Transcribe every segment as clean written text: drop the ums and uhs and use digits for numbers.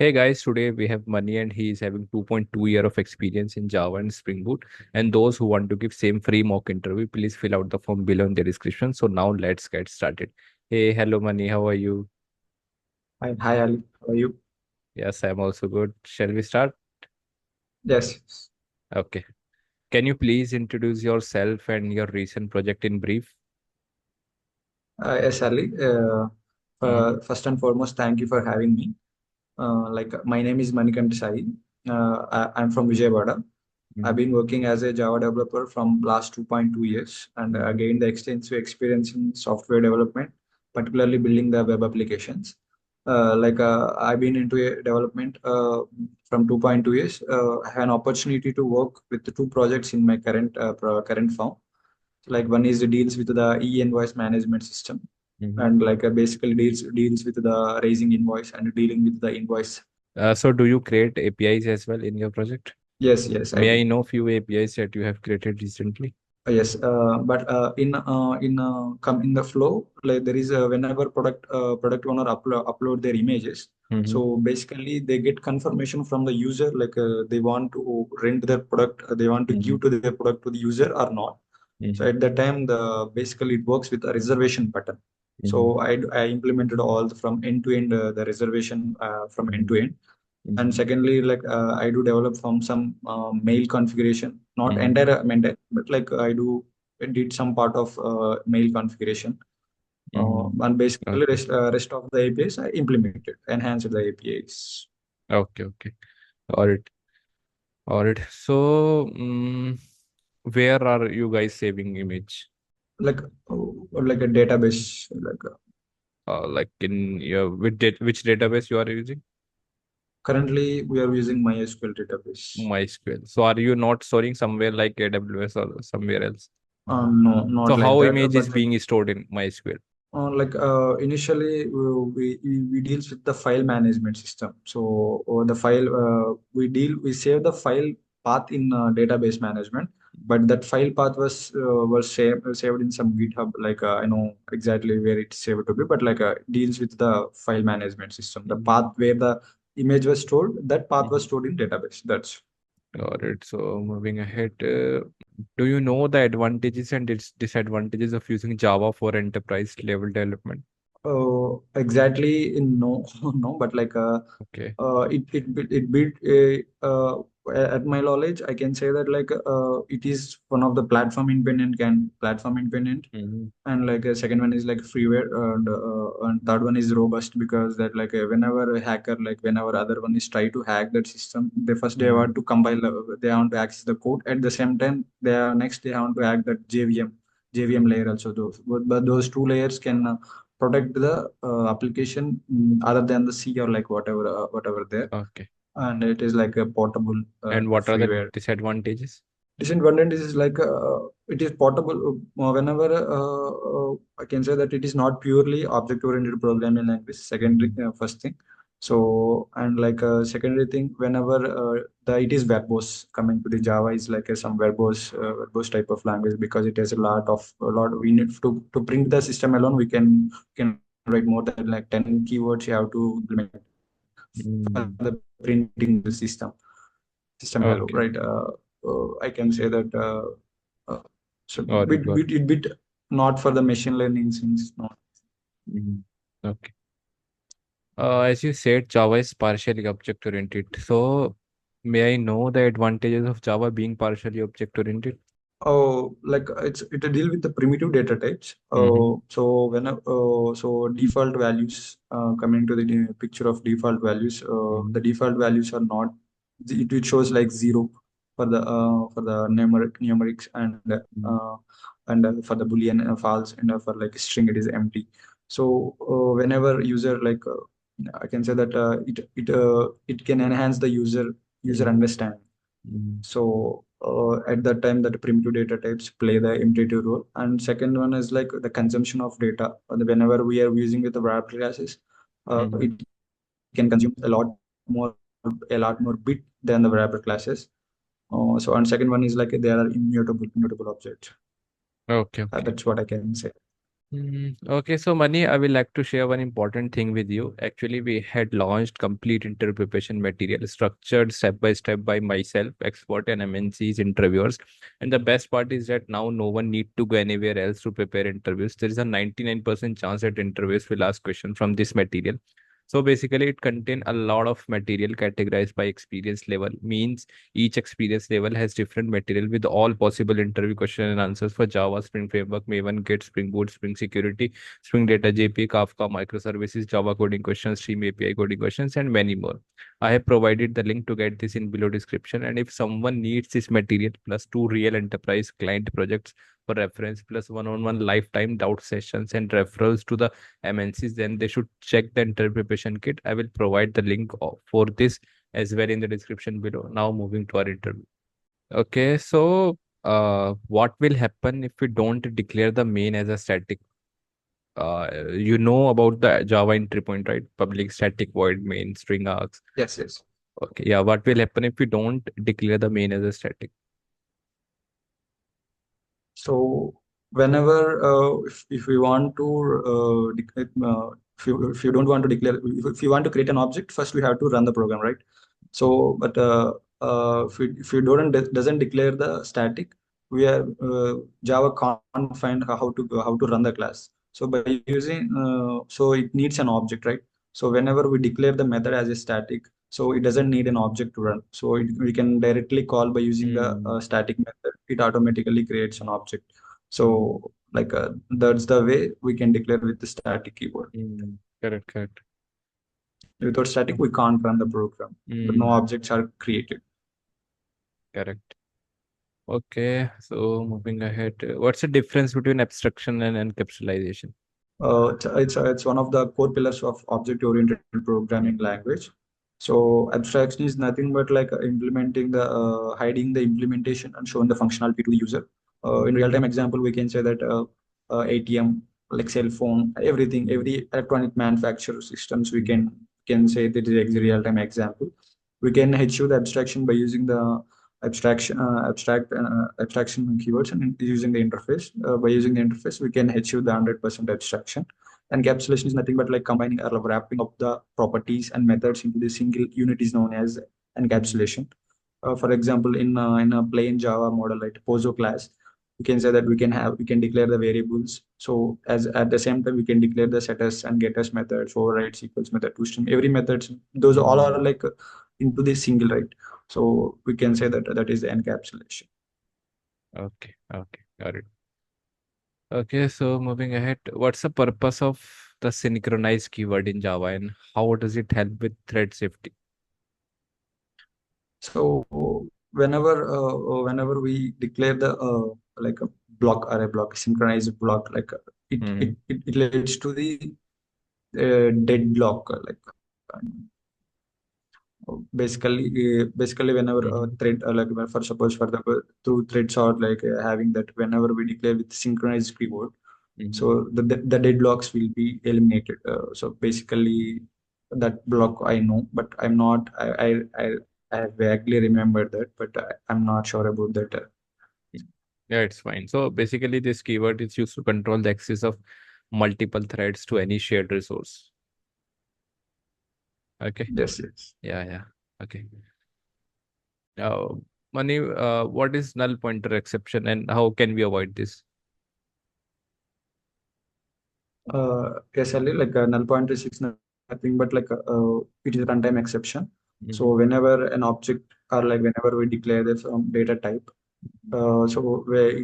Hey guys, today we have Mani and he is having 2.2 year of experience in Java and Spring Boot. And those who want to give same free mock interview, please fill out the form below in the description. So now let's get started. Hey, hello Mani, how are you? Hi, Ali. How are you? Yes, I'm also good. Shall we start? Yes. Okay. Can you please introduce yourself and your recent project in brief? Yes, Ali. Mm-hmm. First and foremost, thank you for having me. My name is Manikant Sai. I'm from Vijayawada. I've Mm-hmm. been working as a Java developer from last 2.2 years and Mm-hmm. gained the extensive experience in software development, particularly building the web applications. I've been into a development from 2.2 years. I have an opportunity to work with the two projects in my current firm. Like one is deals with the e-invoice management system, Mm-hmm. and basically deals with the raising invoice and dealing with the invoice. So do you create APIs as well in your project? Yes, I May I do. know few APIs that you have created recently? Yes, but come in the flow, like there is whenever product owner upload their images. Mm-hmm. So basically, they get confirmation from the user, they want to rent their product, they want to Mm-hmm. give to their product to the user or not. So Mm-hmm. at that time, the basically it works with a reservation button. So I implemented all from end to end the reservation from end to end. And Mm-hmm. secondly, I do develop from some mail configuration, not Mm-hmm. entire, but I did some part of mail configuration. Mm-hmm. And basically Okay. rest of the APIs I implemented, enhanced the APIs. Okay. Okay. All right. All right. So, where are you guys saving image? Like a database, Like in your which database you are using? currently we are using MySQL database. MySQL. So, are you not storing somewhere like AWS or somewhere else? No, So, not like how that. image is being stored in MySQL? Initially, we deals with the file management system. So the file we save the file path in database management, but that file path was saved in some GitHub. I know exactly where it's saved to be, but deals with the file management system. The Mhm. path where the image was stored, that path was Mhm. stored in database. That's All right. So, moving ahead, do you know the advantages and disadvantages of using Java for enterprise level development? exactly in no no, but Okay. it built a at my knowledge I can say that it is one of the platform independent, Mm-hmm. and a second one is like freeware, and third one is robust because that whenever a hacker, whenever other one is try to hack that system, they Mm-hmm. want to compile, they want to access the code. At the same time, they want to hack that JVM layer also. But those two layers can protect the application, other than the C or like whatever there, Okay. and it is like a portable And what are the freeware. disadvantages? Disadvantage is it is portable whenever I can say that it is not purely object-oriented programming language. Secondary, Mhm. first thing. So and secondary thing, whenever the it is verbose. Coming to the Java is some verbose type of language, because it has a lot. We need to print the system alone. We can write more than like 10 keywords. You have to implement for Mm. the printing the system hello, Okay. right? I can say that so Got it. Got it. bit not for the machine learning things, not. Mhm. Okay. As you said, Java is partially object oriented. So, may I know the advantages of Java being partially object oriented? Oh, it deal with the primitive data types. Mm-hmm. So default values, coming to the picture of default values, Mm-hmm. the default values are not, it shows like zero for the numerics, and for the boolean false, and for like string it is empty. So whenever user I can say that it can enhance the user Mm-hmm. understanding. So at that time, that primitive data types play the imperative role. And second one is like the consumption of data. Whenever we are using with the wrap classes, Mm-hmm. it can consume more a lot more bit than the wrapper classes. So and second one is like they are immutable objects. Okay. Okay. That's what I can say. Okay, so Mani, I will like to share one important thing with you. Actually, we had launched complete interview preparation material, structured step by myself, expert and MNCs interviewers. And the best part is that now no one need to go anywhere else to prepare interviews. There is a 99% chance that interviews will ask question from this material. So basically, it contain a lot of material categorized by experience level. Means each experience level has different material with all possible interview question and answers for Java, Spring Framework, Maven, Git, Spring Boot, Spring Security, Spring Data, JP, Kafka, microservices, Java coding questions, Stream API coding questions, and many more. I have provided the link to get this in below description. And if someone needs this material plus two real enterprise client projects for reference plus one-on-one lifetime doubt sessions and referrals to the MNCs, then they should check the interview preparation kit. I will provide the link for this as well in the description below. Now moving to our interview. Okay, so what will happen if we don't declare the main as a static? You know about the Java entry point, right? Public static void main string args. Yes, yes. Okay, yeah. What will happen if we don't declare the main as a static? So whenever if we want to if you don't want to declare, if you want to create an object, first we have to run the program, right? So but if you don't doesn't declare the static, we are Java can't find how to run the class. So by using so it needs an object, right? So whenever we declare the method as a static, so it doesn't need an object to run. So we can directly call by using the Hmm. static method. It automatically creates an object. So like that's the way we can declare with the static keyword. Correct, correct. Without static, we can't run the program. No Hmm. objects are created. Correct. Okay, so moving ahead, what's the difference between abstraction and encapsulation? It's one of the core pillars of object-oriented programming language. So abstraction is nothing but like implementing the hiding the implementation and showing the functionality to the user. In real-time example, we can say that ATM, like cell phone, everything, every electronic manufacturer systems, we can say that is a real-time example. We can achieve the abstraction by using the abstraction keywords and using the interface. By using the interface, we can achieve the 100% abstraction. Encapsulation is nothing but like combining or wrapping up the properties and methods into the single unit is known as encapsulation. For example, in a plain Java model, like Pozo class, we can say that we can declare the variables. So as at the same time, we can declare the setters and getters methods, overrides equals method, toString, every methods. Those all are Hmm. like into the single, right? So we can say that that is the encapsulation. Okay, okay, got it. Okay, so moving ahead, what's the purpose of the synchronized keyword in Java and how does it help with thread safety? So whenever we declare the like a block or a block, synchronized block, like Hmm. it leads to the deadlock, like basically whenever a Hmm. thread like for suppose for the two threads are like having that, whenever we declare with synchronized keyword, Hmm. so the deadlocks will be eliminated. So basically that block I know, but I'm not I vaguely remember that, but I'm not sure about that. Yeah, it's fine. So basically, this keyword is used to control the access of multiple threads to any shared resource. Okay. Yes, yes. Yeah, yeah. Okay. Uh, Mani, what is null pointer exception and how can we avoid this? Yes, Ali, like null pointer is nothing but like it is a runtime exception. So Hmm. whenever an object or like whenever we declare this data type, so where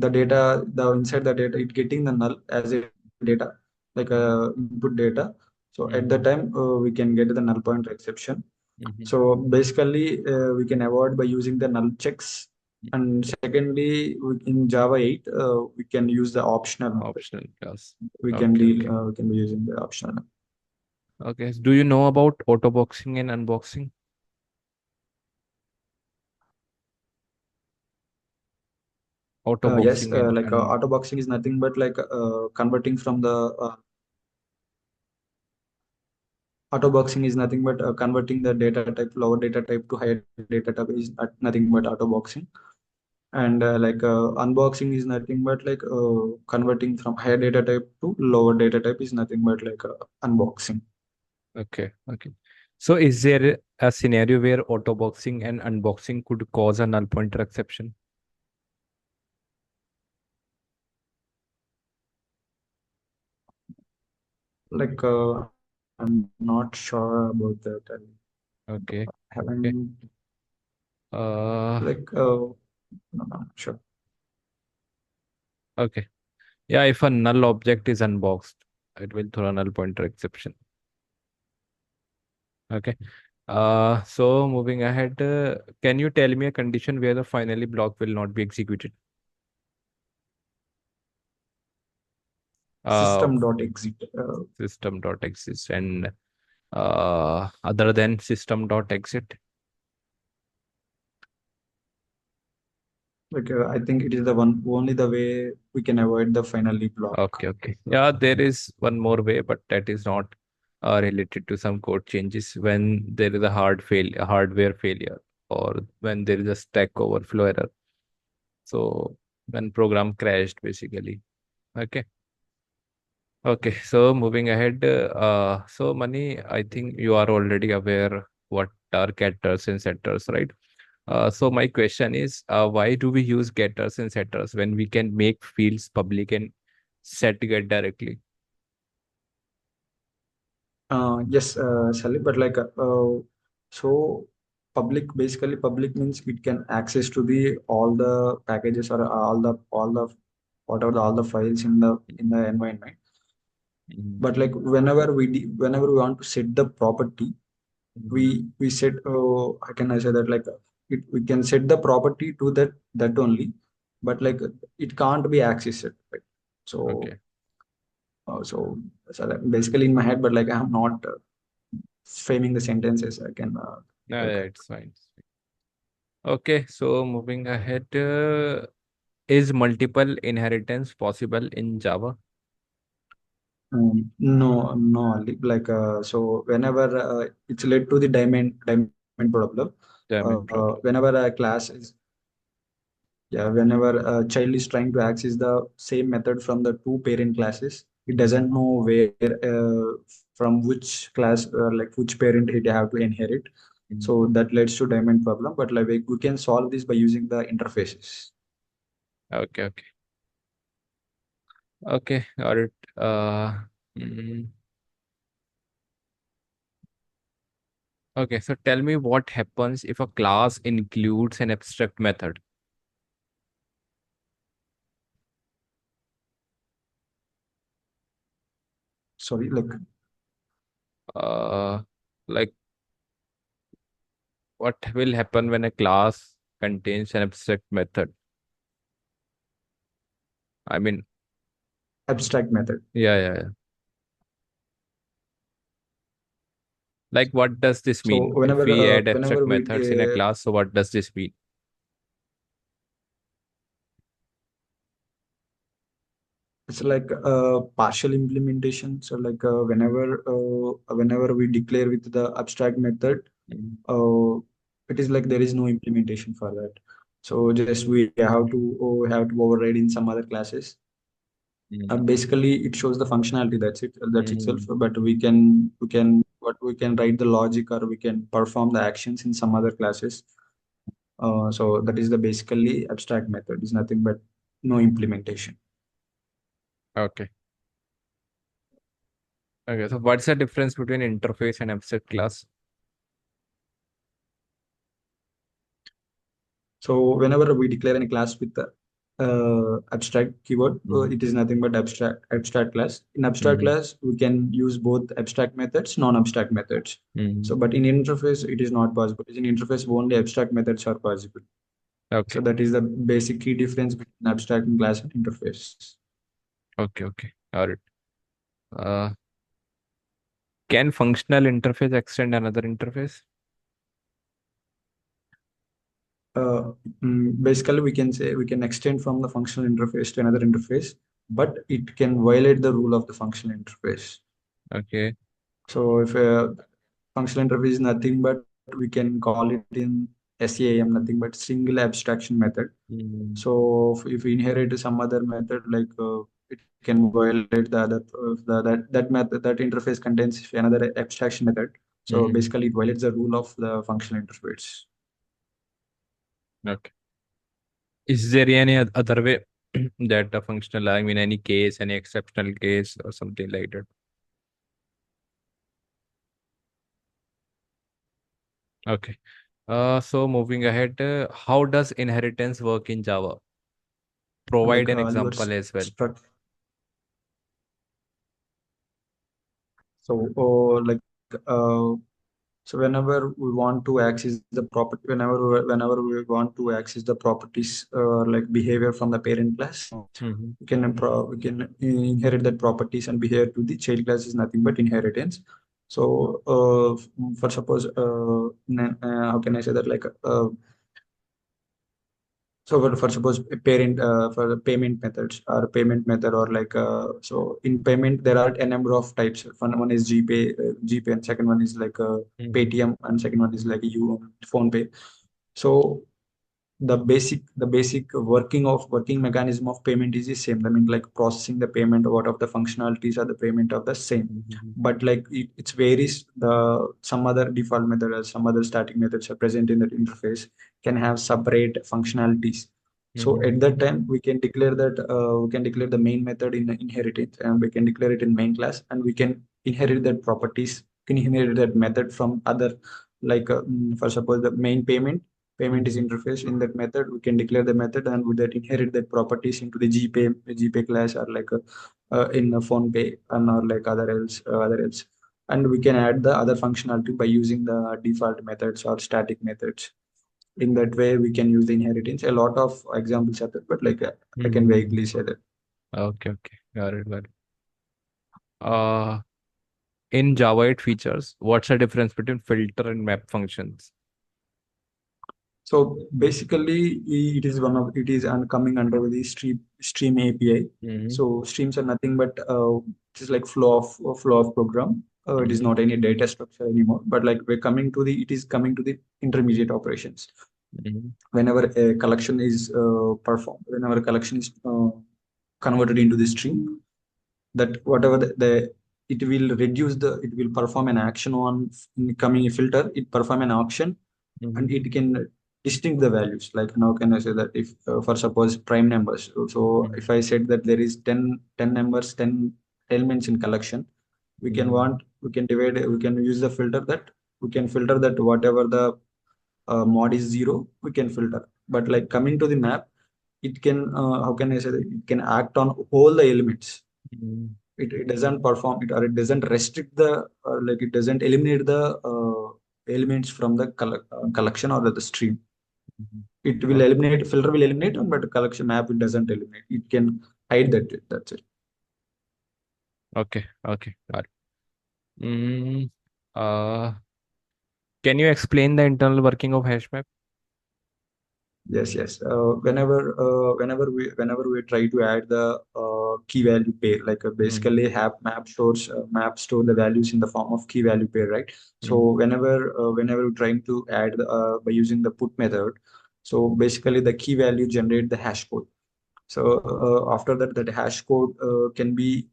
the data, the inside the data, it getting the null as a data, like input data. So at that Hmm. time, we can get the null pointer exception. Hmm. So basically, we can avoid by using the null checks. And secondly, in Java 8, we can use the optional method. Optional class. We can Okay, deal. okay. We can be using the optional. Okay. So do you know about auto boxing and unboxing? Auto Yes, boxing like and auto boxing is nothing but like converting from the auto boxing is nothing but converting the data type, lower data type to higher data type is nothing but auto boxing. And unboxing is nothing but converting from higher data type to lower data type is nothing but unboxing. Okay, okay. So is there a scenario where autoboxing and unboxing could cause a null pointer exception? I'm not sure about that. I Okay, okay. haven't Uh, no, I'm not sure. okay. Yeah, if a null object is unboxed, it will throw a null pointer exception. Okay. So moving ahead, can you tell me a condition where the finally block will not be executed? Uh, System.exit. system dot exist and other than system dot exit. I think it is the one only the way we can avoid the finally block. Okay, okay. Yeah, there is one more way, but that is not related to some code changes when there is a hardware failure, or when there is a stack overflow error. So when program crashed, basically. Okay. Okay. So moving ahead, so Mani, I think you are already aware what are getters and setters, right? So my question is, why do we use getters and setters when we can make fields public and set get directly? Yes, Sally, but so basically public means it can access to the all the packages or all the whatever all the files in the environment. Mhm. But whenever we want to set the property, Mhm. we set how can I say that we can set the property to that only, but it can't be accessed. Right? So Okay. uh, so basically in my head, but I'm not framing the sentences. I can No, like yeah, it's fine. Okay, so moving ahead, is multiple inheritance possible in Java? no Ali. So whenever it's led to the diamond problem. Diamond problem. Whenever a class is Yeah, whenever a child is trying to access the same method from the two parent classes, it Mhm. doesn't know where from which class which parent it have to inherit. Mhm. So that leads to diamond problem. But we can solve this by using the interfaces. Okay, okay. Okay, got it. Mm, okay, so tell me what happens if a class includes an abstract method? Sorry, Uh, like what will happen when a class contains an abstract method? I mean, abstract method. yeah, yeah, yeah. Like, what does this So mean? If we add abstract whenever we methods in a class, so what does this mean? it's like a partial implementation. So whenever we declare with the abstract method, Mhm. uh, it is like there is no implementation for that. So just we have to override in some other classes. Mhm. Basically, it shows the functionality. That's itself. Mhm. But we can write the logic or we can perform the actions in some other classes. So that is the basically abstract method. Is nothing but no implementation. Okay. Okay. So what's the difference between interface and abstract class? So whenever we declare any class with the abstract keyword, Mhm. it is nothing but abstract class. In abstract Mhm. class, we can use both abstract methods, non-abstract methods. Mhm. So, but in interface, it is not possible. In interface, only abstract methods are possible. So Okay. that is the basic key difference between abstract and class and interface. Okay. Okay. Got it. Uh, can functional interface extend another interface? Uh, Basically, we can say we can extend from the functional interface to another interface, but it can violate the rule of the functional interface. Okay. So if functional interface is nothing but we can call it in SAM, nothing but single abstraction method. Mm-hmm. So if we inherit some other method, like it can violate the other that method, that interface contains another abstraction method. So Mm-hmm. basically, it violates the rule of the functional interface. Okay. Is there any other way that a functional, I mean, any case, any exceptional case or something like that? Okay. So moving ahead, how does inheritance work in Java? Provide Like an your example as well. struct. So like so whenever we want to access the property, whenever we want to access the properties like behavior from the parent class, Mm-hmm. we can inherit that properties, and behavior to the child class is nothing but inheritance. So for suppose how can I say that, like so for suppose a parent for the payment methods or payment method, or like so in payment there are a number of types. One is GPay, and second one is like Mm-hmm. Paytm, and second one is like phone pay. So the basic working mechanism of payment is the same. I mean, like processing the payment, what of the functionalities are the payment of the same. Mm-hmm. But like it varies. The some other default method or some other static methods are present in that interface can have separate functionalities. So Mm-hmm. at that time we can declare the main method in the inheritance, and we can declare it in main class, and we can inherit that properties, can inherit that method from other, like for suppose the main payment is Mm-hmm. interface. In that method we can declare the method, and with that inherit that properties into the GPay class, or like in a phone pay, and or like other else. And we can add the other functionality by using the default methods or static methods. In that way we can use the inheritance. A lot of examples are there, but like I can Mm-hmm. vaguely say that. Okay, okay. Got it, got it. Uh, in Java 8 features, what's the difference between filter and map functions? So basically, it is coming under the stream API. Mm-hmm. So streams are nothing but just like flow of program. It is Mm-hmm. not any data structure anymore. But like it is coming to the intermediate operations. Mm-hmm. Whenever a collection is performed, whenever a collection is converted into the stream, that whatever it will perform an action on incoming filter. It perform an action, and Mm-hmm. it can distinct the values. Like now can I say that if for suppose prime numbers, so if I said that there is 10 numbers, 10 elements in collection, Mm-hmm. we can divide, we can use the filter that we can filter that whatever the mod is zero, we can filter. But like coming to the map, it can how can I say that, it can act on all the elements. Mm-hmm. It doesn't perform it, or it doesn't restrict the, or like it doesn't eliminate the elements from the collection or the stream. Mm-hmm. It will Okay, eliminate, filter will eliminate, but collection map it doesn't eliminate. It can hide that. That's it. okay, okay. Got it. Mm, uh, can you explain the internal working of Hashmap? Yes, yes. Whenever we try to add the key value pair, like Mm-hmm. basically have map store the values in the form of key value pair, right? So Mm-hmm. whenever we're trying to add by using the put method, so basically the key value generate the hash code. So after that, that hash code can be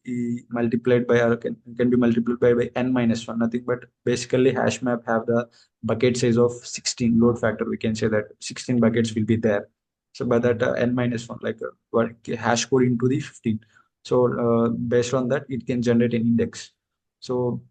multiplied by, or can be multiplied by n minus one. Nothing but basically hash map have the bucket size of 16 load factor. We can say that 16 buckets will be there. So by that n minus one, like what hash code into the 15. So based on that, it can generate an index. So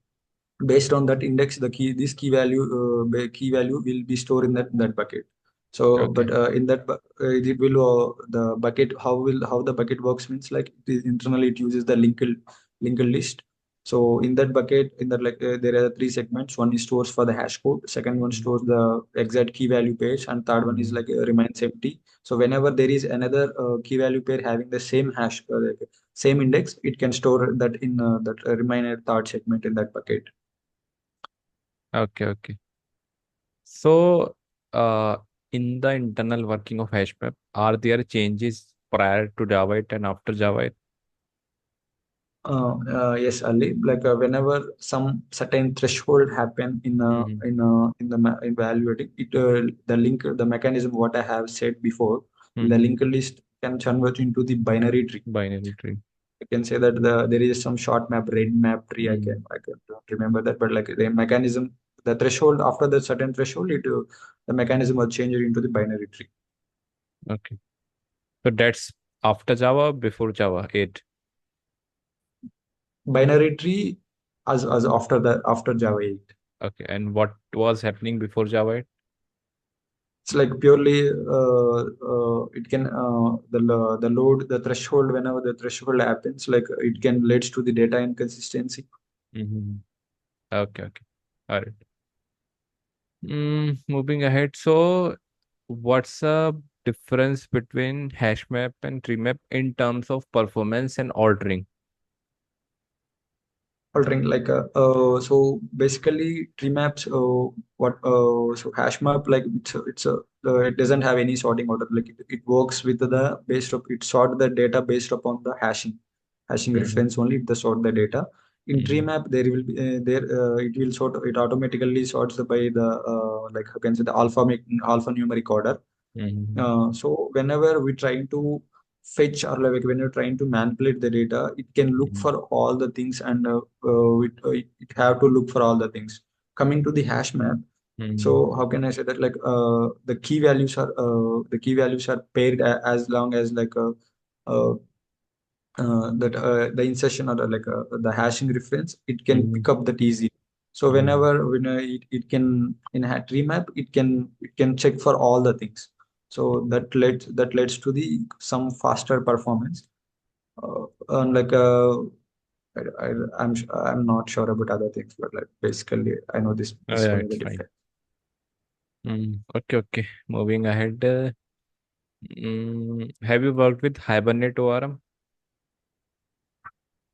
based on that index, the key value will be stored in that bucket. So Okay. but in that it will the bucket, how the bucket works means, like internally it uses the linked list. So in that bucket, in that, like there are three segments. One is stores for the hash code, second one Mm-hmm. stores the exact key value pairs, and third one is Mm-hmm. like remains empty. So whenever there is another key value pair having the same like, same index, it can store that in that remaining third segment in that bucket. Okay, okay. So, in the internal working of Hashmap, are there changes prior to Java 8 and after Java 8? Yes, Ali. Like whenever some certain threshold happen Mm-hmm. in evaluating it, the mechanism what I have said before, the Mm-hmm. linked list can convert into the binary tree. Binary tree. I can say that there is some short map, red map tree. Mm. I can don't remember that, but like the mechanism, the threshold after the certain threshold, the mechanism was changed into the binary tree. Okay. So that's after Java, before Java 8. Binary tree as after the after Java 8. Okay. And what was happening before Java 8? It's like purely it can the load the threshold whenever the threshold happens, like it can leads to the data inconsistency. Mm-hmm. Okay. Okay. All right. Moving ahead. So, what's the difference between Hashmap and Treemap in terms of performance and ordering? Altering like so basically tree maps what so hash map like it doesn't have any sorting order, like it works with the based of it sort the data based upon the hashing Mm-hmm. reference only it the sort the data. In tree Mm-hmm. map there will be there it will sort it automatically sorts the by the like how can say the alphanumeric order. Mm-hmm. So whenever we try to fetch or like when you're trying to manipulate the data, it can look for all the things and it have to look for all the things. Coming to the hash map, Mm-hmm. so how can I say that like the key values are paired as long as like uh, that the insertion or the hashing reference it can Mm-hmm. pick up that easy. So Mm-hmm. whenever when it can in a tree map it can check for all the things, so that leads to the some faster performance. And like I'm not sure about other things, but like basically I know All this only right, the fine. difference. Okay, okay. Moving ahead. Have you worked with Hibernate ORM?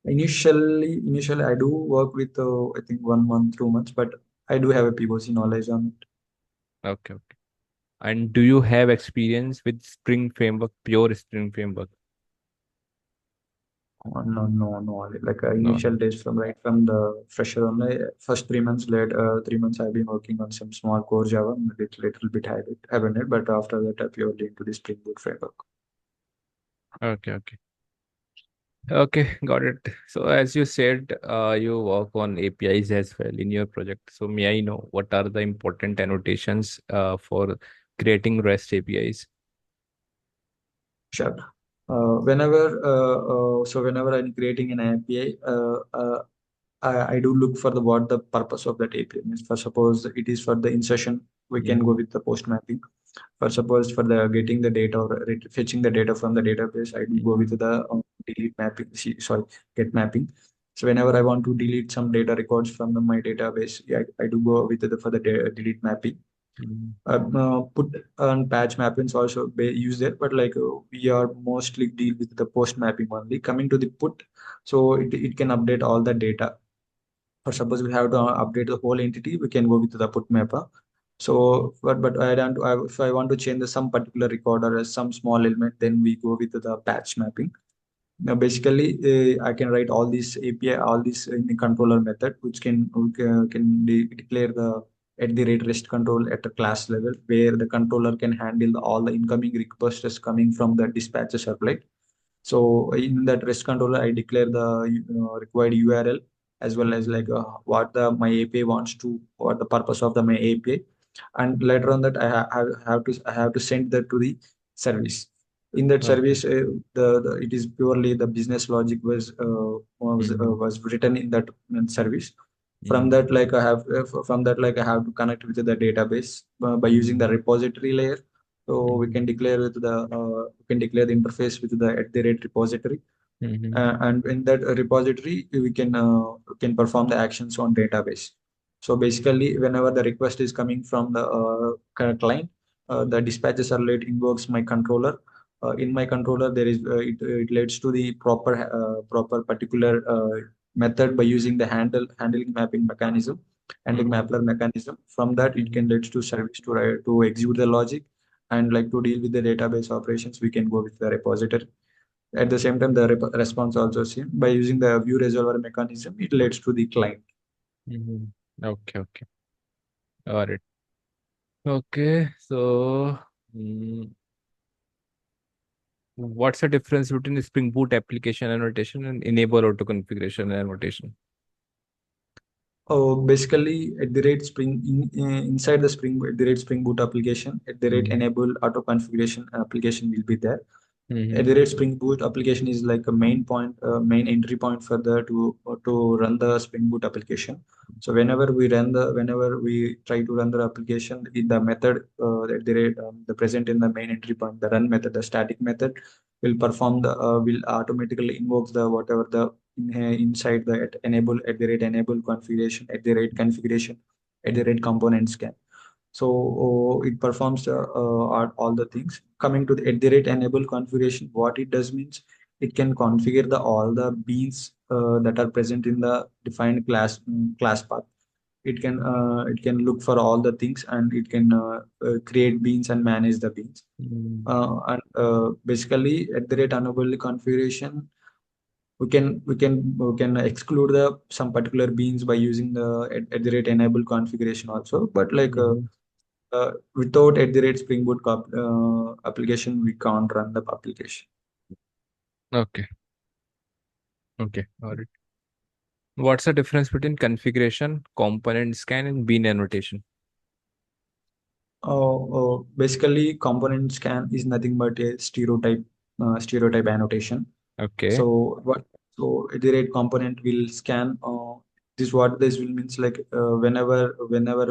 Initially I do work with I think 1 month 2 months, but I do have a POC knowledge on it. Okay, okay. And do you have experience with Spring Framework, pure Spring Framework? Oh, no, no, no. Like No, initial no. days from right from the fresher only. First 3 months, late 3 months, I've been working on some small core Java, little bit hibernate, but after that, I purely into the Spring Boot framework. Okay, okay. Okay, got it. So as you said, you work on APIs as well in your project. So may I know what are the important annotations for creating REST APIs? Sure. Whenever I'm creating an API, I do look for the what the purpose of that API means. For suppose it is for the insertion, we can go Mm-hmm. with the post mapping. For suppose for the getting the data or fetching the data from the database, I do go with the delete mapping. Sorry, get mapping. So whenever I want to delete some data records from my database, yeah, I do go with the for the delete mapping. Mm-hmm. Put and patch mappings also use that, but like we are mostly deal with the post mapping only. Coming to the put, so it can update all the data. Or suppose we have to update the whole entity, we can go with the put mapper. So, but if I want to change some particular record or some small element, then we go with the patch mapping. Now, basically, I can write all these API, all these in the controller method, which can declare the at the rate REST control at a class level, where the controller can handle all the incoming requests coming from the dispatcher servlet. So in that REST controller, I declare the required URL as well as like what the my API wants to, what the purpose of the my API, and later on that I have to send that to the service. In that Okay. service, the it is purely the business logic Mm-hmm. was written in that service. From Mm-hmm. that, I have to connect with the database by using Mm-hmm. the repository layer. So we can declare the interface with the at the rate repository, Mm-hmm. and in that repository we can perform the actions on database. So basically, whenever the request is coming from the client, the dispatches are late invokes my controller. In my controller, there is it leads to the proper particular method by using the handling mapping mechanism, handling Mm-hmm. mapper mechanism. From that, it Mm-hmm. can leads to service to execute the logic, and like to deal with the database operations, we can go with the repository. At the same time, the response also same. By using the view resolver mechanism, it leads to the client. Mm-hmm. Okay, okay. Got it. Okay, so what's the difference between Spring Boot application annotation and enable auto configuration annotation? Basically, at the rate inside the Spring Boot application, at the rate Mm-hmm. enable auto configuration application will be there. At Mm-hmm. the rate Spring Boot application is like a main entry point for the to run the Spring Boot application. So whenever we try to run the application, the method at the rate the present in the main entry point, the run method, the static method will automatically invoke the whatever the inside the at the rate enable configuration at the rate configuration at the rate component scan. So it performs all the things. Coming to the at the rate enable configuration, what it does means it can configure the all the beans that are present in the defined class path. It can look for all the things, and it can create beans and manage the beans. Mm-hmm. And basically at the rate enable configuration, we can exclude the some particular beans by using the at the rate enable configuration also. But like Mm-hmm. without at the rate Spring Boot application, we can't run the application. Okay, okay, got it. What's the difference between configuration, component scan, and bean annotation? Basically, component scan is nothing but a stereotype annotation. Okay. So what? So iterate component will scan. This what this will means like whenever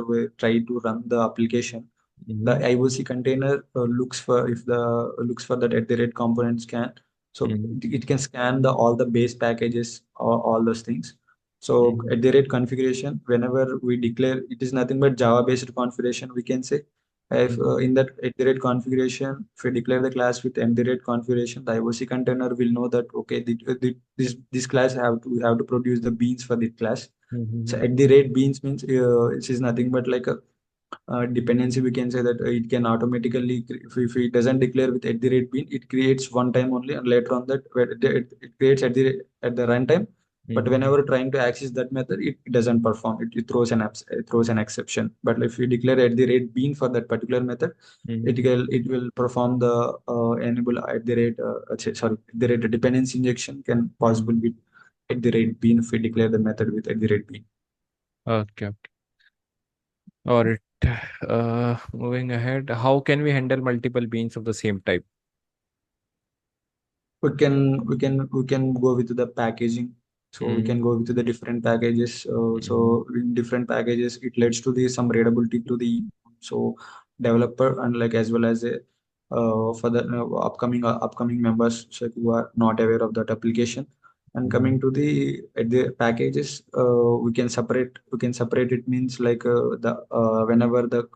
we try to run the application, the Mm-hmm. IOC container looks for that at the rate component scan. So Mm-hmm. it can scan the all the base packages or all those things. So Mm-hmm. at the rate configuration, whenever we declare, it is nothing but Java based configuration, we can say. If Mm-hmm. in that at the rate configuration, if we declare the class with at the rate configuration, the IOC container will know that okay, this class have to produce the beans for the class. So Mm-hmm. at the rate beans means it is nothing but like a dependency. We can say that it can automatically if it doesn't declare with at the rate bean, it creates one time only, and later on that where it creates at the runtime. But Mm-hmm. whenever trying to access that method, it doesn't perform. It throws an exception. But if you declare at the rate bean for that particular method, Mm-hmm. it will perform the enable at the rate sorry, the rate dependency injection can possible Mm-hmm. with at the rate bean if we declare the method with at the rate bean. Okay, okay. All right. Moving ahead, how can we handle multiple beans of the same type? We can go with the packaging. So we Mm-hmm. can go with the different packages. Mm-hmm. So in different packages, it leads to the some readability to the so developer, and like as well as for the upcoming members so who are not aware of that application. And Mm-hmm. coming to the packages, we can separate it means like the whenever the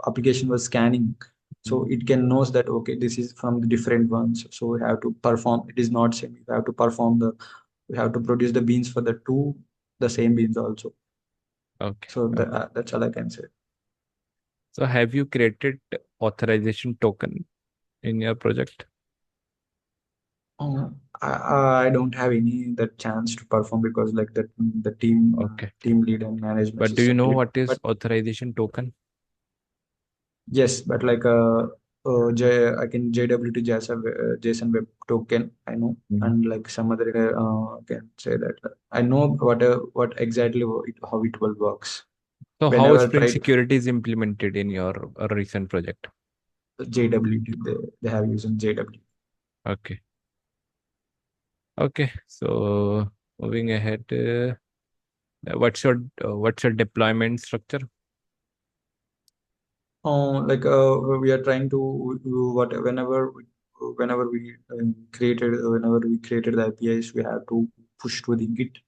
application was scanning, so it can knows that okay, this is from the different ones, so we have to perform, it is not same, we have to produce the beans for the same beans also. Okay. So Okay. that's all I can say. So have you created authorization token in your project? I don't have any that chance to perform because like that the Okay. team lead and management But do you system know lead. what is But authorization token? yes, but like I can JWT JSON web token I know, Mhm. and like some other can say that I know what exactly how it will works. So how Whenever Spring try to Security is implemented in your recent project? JWT, they have using JWT. Okay. Okay. So moving ahead, what's your deployment structure? We are trying to what whenever we created the APIs, we have to push to the Git.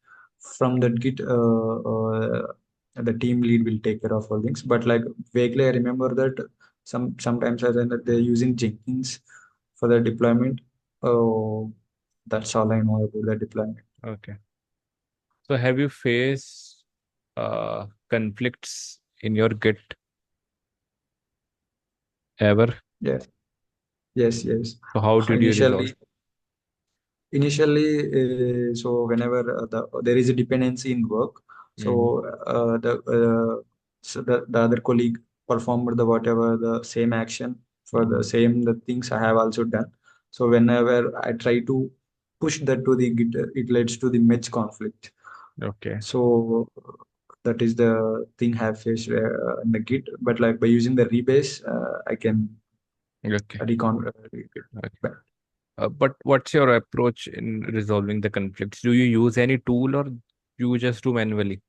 From that Git, the team lead will take care of all things. But like vaguely, I remember that sometimes I think that they're using Jenkins for the deployment. Oh, that's all I know about the deployment. Okay. So have you faced conflicts in your Git ever? Yes, yes, yes. So how did you resolve? Initially, Initially, so whenever there is a dependency in work, so Mm-hmm. the other colleague performed the whatever the same action for the Mm-hmm. same the things I have also done. So whenever I try to push that to the Git, it leads to the merge conflict. Okay. So that is the thing I have faced in the Git. But like by using the rebase, I can Okay. Okay. re- But what's your approach in resolving the conflicts? Do you use any tool or you just do manually?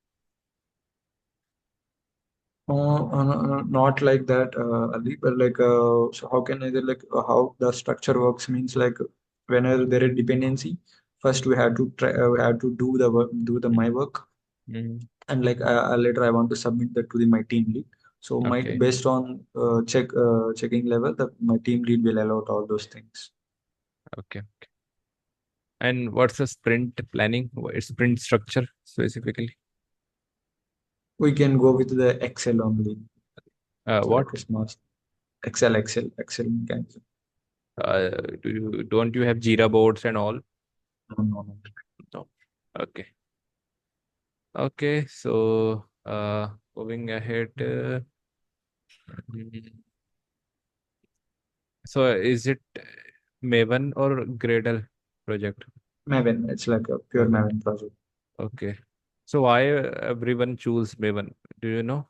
Not like that, Ali, but like, so how can I say, like, how the structure works means like whenever there is dependency, first we have to try, we have to do the work, do the my Mm-hmm. work, Mm-hmm. and like later I want to submit that to the my team lead. So my Okay. based on checking level, the my team lead will allow all those things. Okay. And what's the sprint planning? Sprint structure specifically? We can go with the Excel only. It's What? like a small Excel mechanism. Uh, don't you have Jira boards and all? No, no, no. No. Okay. Okay. So, moving ahead. Mm, so, is it Maven or Gradle project? Maven, it's like a pure Maven. Maven project. Okay. So, why everyone choose Maven? Do you know?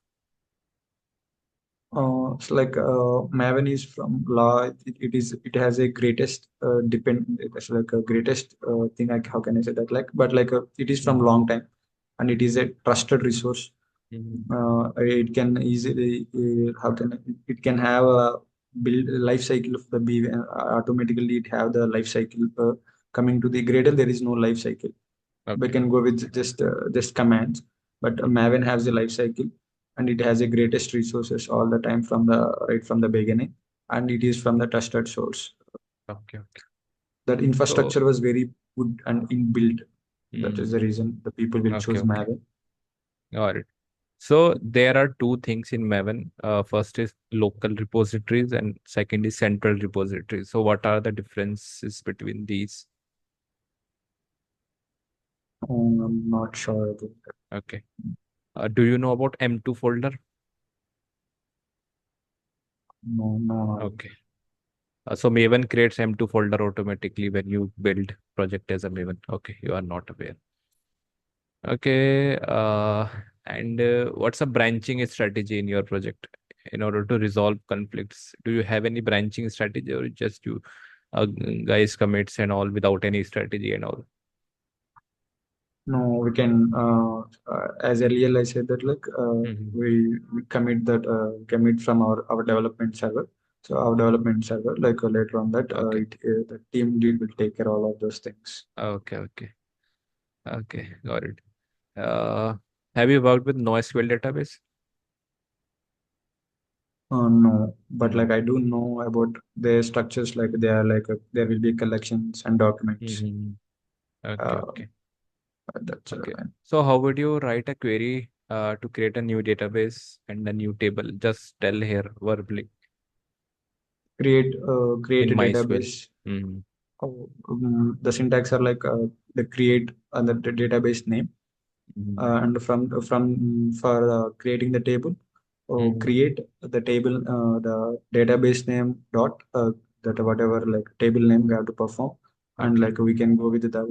It's like Maven is from law. It has a greatest it's like a greatest thing. Like how can I say that? Like, but like it is from Mm-hmm. long time, and it is a trusted resource. Mm-hmm. It can easily how can it can have a build life cycle of the B. Automatically, it have the life cycle. Coming to the Gradle, there is no life cycle. We Okay. can go with just commands, but Mm-hmm. Maven has a life cycle, and it has the greatest resources all the time from the right from the beginning, and it is from the trusted source. Okay. Okay. That So, infrastructure was very good and inbuilt. That is mm, the reason the people will okay. choose Okay. Maven. Got it. So there are two things in Maven. First is local repositories and second is central repositories. So what are the differences between these? I'm not sure about that. Okay. Do you know about M2 folder? No, no, no. Okay. So Maven creates M2 folder automatically when you build project as a Maven. Okay, you are not aware. Okay. And what's a branching strategy in your project in order to resolve conflicts? Do you have any branching strategy or just you guys commits and all without any strategy and all? No, we can, as earlier I said that like Hmm. we commit that commit from our development server. So our development server, like later on that Okay. the team lead will take care all of those things. Okay. Okay. Okay. Got it. Uh, have you worked with NoSQL database? No, but like Mm-hmm. I do know about their structures. Like they are like there will be collections and documents. Mm-hmm. Okay. Uh, Okay. that's Okay. So how would you write a query to create a new database and a new table? Just tell here verbally create in a MySQL. database. Mm-hmm. The syntax are like the create and the database name, Mm-hmm. and from for creating the table, Mm-hmm. create the table, the database name dot that whatever like table name we have to perform, and Okay. like we can go with the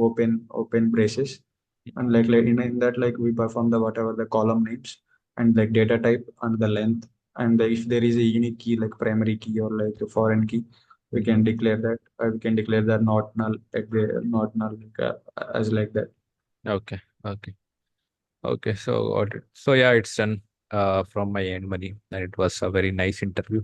open braces, and like in that like we perform the whatever the column names and like data type and the length, and if there is a unique key like primary key or like a foreign key, we can Mm-hmm. declare that, we can declare that not null at the not null like, as like that. Okay. Okay. Okay. So got it. So yeah, it's done from my end, Money. And it was a very nice interview.